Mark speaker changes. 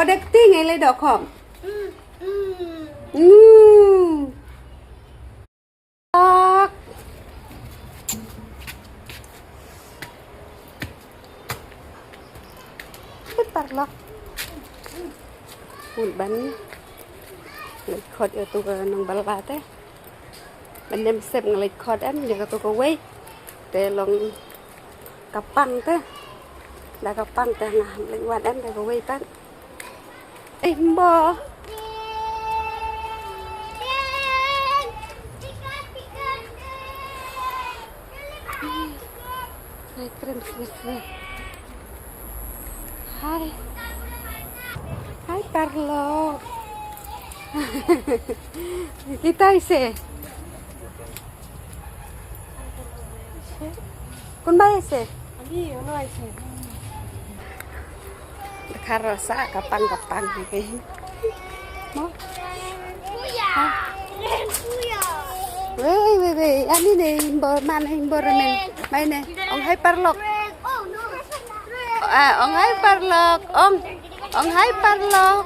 Speaker 1: Odek ting ele dohkhop. Ok. Parlok. Ban lịch khod ở tụ nông bal bát ấy. Ban đêm xếp lịch khod em để tụ có quay để lòng kapang thế. Đã kapang thế ngah lịch quạt em để có quay tán. Em bò. Hai keren sekali. Hai. Hai Parlo. Kita ise. Con bay ise.
Speaker 2: Abi, ono ise.
Speaker 1: Karosa kapan gitu. Mau? Wei, ani nih himbor mana himbor men. Main nih. Ông hai Parlo. Ông hai Parlo. Ông hai Parlo.